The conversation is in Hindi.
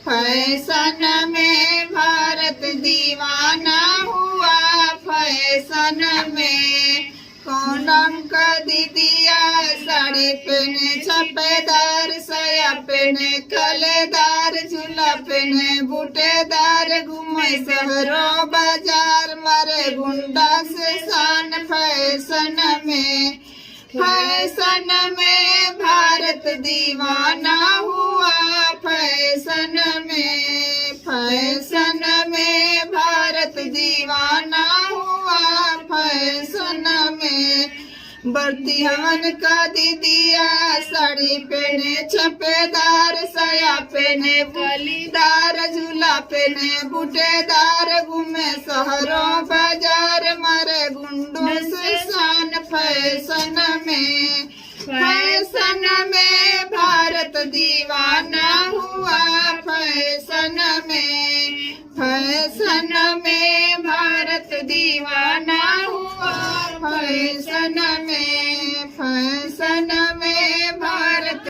फैशन में भारत दीवाना हुआ। फैशन में कोनम का दीदिया साड़ी पहने छपेदार, साया पहने कलेदार, झूला पहने बूटेदार, घूमे शहरों बाजार, मारे गुंडा से शान। फैशन में भारत दीवाना हुआ। फैशन में भारत दीवाना हुआ। फैशन में बर्तियान का दीदिया साड़ी पहने छपेदार, साया पहने गलीदार, झूला पहने बूटेदार, घूमे शहरों बाजार, मारे गुंडों से शान। फैशन में भारत दीवाना हुआ। फैशन में भारत दीवाना हुआ। फैशन